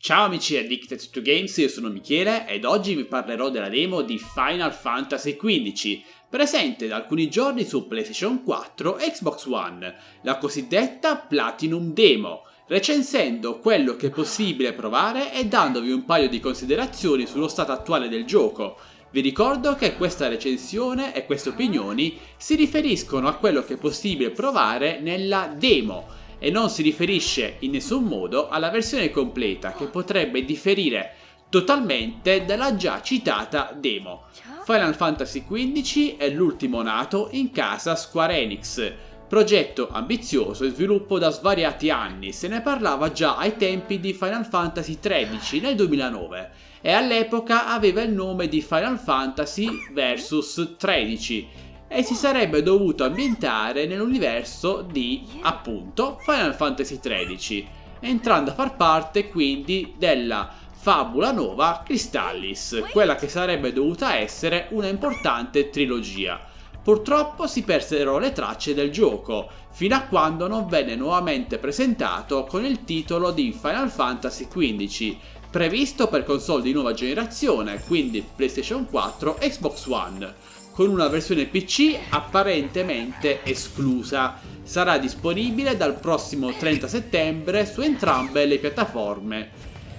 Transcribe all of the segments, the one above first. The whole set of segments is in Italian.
Ciao amici Addicted to Games, io sono Michele ed oggi vi parlerò della demo di Final Fantasy XV, presente da alcuni giorni su PlayStation 4 e Xbox One, la cosiddetta Platinum Demo, recensendo quello che è possibile provare e dandovi un paio di considerazioni sullo stato attuale del gioco. Vi ricordo che questa recensione e queste opinioni si riferiscono a quello che è possibile provare nella demo, e non si riferisce in nessun modo alla versione completa che potrebbe differire totalmente dalla già citata demo. Final Fantasy XV è l'ultimo nato in casa Square Enix, progetto ambizioso e sviluppo da svariati anni. Se ne parlava già ai tempi di Final Fantasy XIII nel 2009 e all'epoca aveva il nome di Final Fantasy vs 13 e si sarebbe dovuto ambientare nell'universo di, appunto, Final Fantasy XIII, entrando a far parte quindi della Fabula Nova Crystallis, quella che sarebbe dovuta essere una importante trilogia. Purtroppo si persero le tracce del gioco, fino a quando non venne nuovamente presentato con il titolo di Final Fantasy XV, previsto per console di nuova generazione, quindi PlayStation 4 e Xbox One, con una versione PC apparentemente esclusa. Sarà disponibile dal prossimo 30 settembre su entrambe le piattaforme.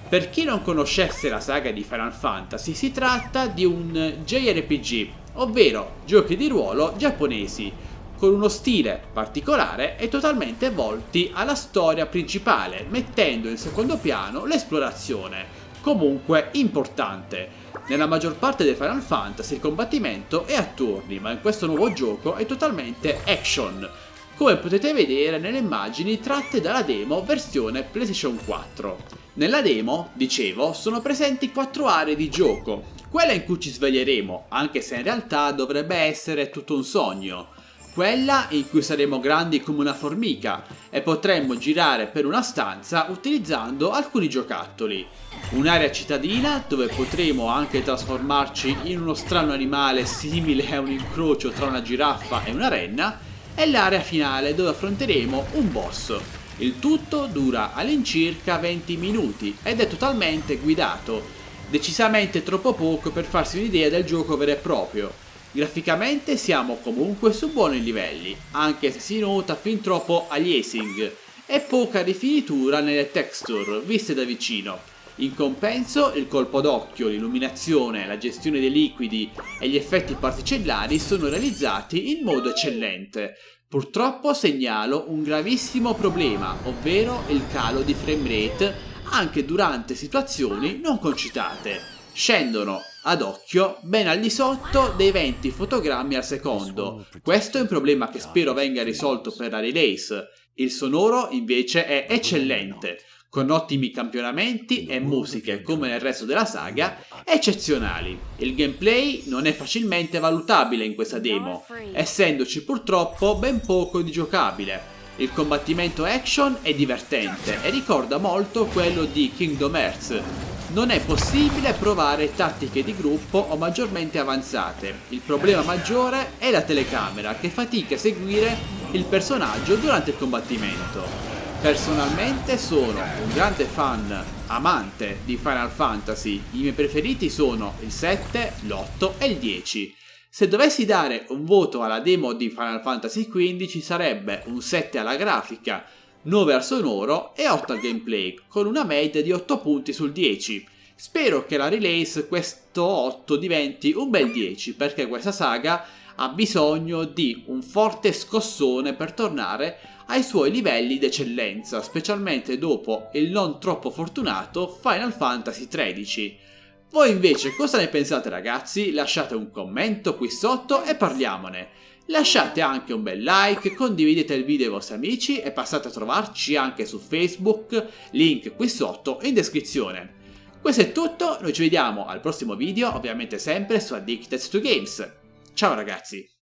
Per chi non conoscesse la saga di Final Fantasy, si tratta di un JRPG, ovvero giochi di ruolo giapponesi, con uno stile particolare e totalmente volti alla storia principale, mettendo in secondo piano l'esplorazione, comunque importante. Nella maggior parte dei Final Fantasy il combattimento è a turni, ma in questo nuovo gioco è totalmente action, come potete vedere nelle immagini tratte dalla demo versione PlayStation 4. Nella demo, dicevo, sono presenti 4 aree di gioco, quella in cui ci sveglieremo, anche se in realtà dovrebbe essere tutto un sogno, quella in cui saremo grandi come una formica e potremmo girare per una stanza utilizzando alcuni giocattoli, un'area cittadina dove potremo anche trasformarci in uno strano animale simile a un incrocio tra una giraffa e una renna, e l'area finale dove affronteremo un boss. Il tutto dura all'incirca 20 minuti ed è totalmente guidato, decisamente troppo poco per farsi un'idea del gioco vero e proprio. Graficamente siamo comunque su buoni livelli, anche se si nota fin troppo aliasing e poca rifinitura nelle texture viste da vicino. In compenso, il colpo d'occhio, l'illuminazione, la gestione dei liquidi e gli effetti particellari sono realizzati in modo eccellente. Purtroppo segnalo un gravissimo problema, ovvero il calo di framerate anche durante situazioni non concitate. Scendono ad occhio ben al di sotto dei 20 fotogrammi al secondo. Questo è un problema che spero venga risolto per la release. Il sonoro invece è eccellente, con ottimi campionamenti e musiche come nel resto della saga eccezionali. Il gameplay non è facilmente valutabile in questa demo, essendoci purtroppo ben poco di giocabile. Il combattimento action è divertente e ricorda molto quello di Kingdom Hearts. Non è possibile provare tattiche di gruppo o maggiormente avanzate. Il problema maggiore è la telecamera, che fatica a seguire il personaggio durante il combattimento. Personalmente sono un grande fan, amante di Final Fantasy. I miei preferiti sono il 7, l'8 e il 10. Se dovessi dare un voto alla demo di Final Fantasy XV sarebbe un 7 alla grafica, 9 al sonoro e 8 al gameplay, con una media di 8 punti sul 10. Spero che la release questo 8 diventi un bel 10, perché questa saga ha bisogno di un forte scossone per tornare ai suoi livelli d'eccellenza, specialmente dopo il non troppo fortunato Final Fantasy XIII. Voi invece cosa ne pensate ragazzi? Lasciate un commento qui sotto e parliamone. Lasciate anche un bel like, condividete il video ai vostri amici e passate a trovarci anche su Facebook, link qui sotto in descrizione. Questo è tutto, noi ci vediamo al prossimo video, ovviamente sempre su Addicted to Games. Ciao ragazzi!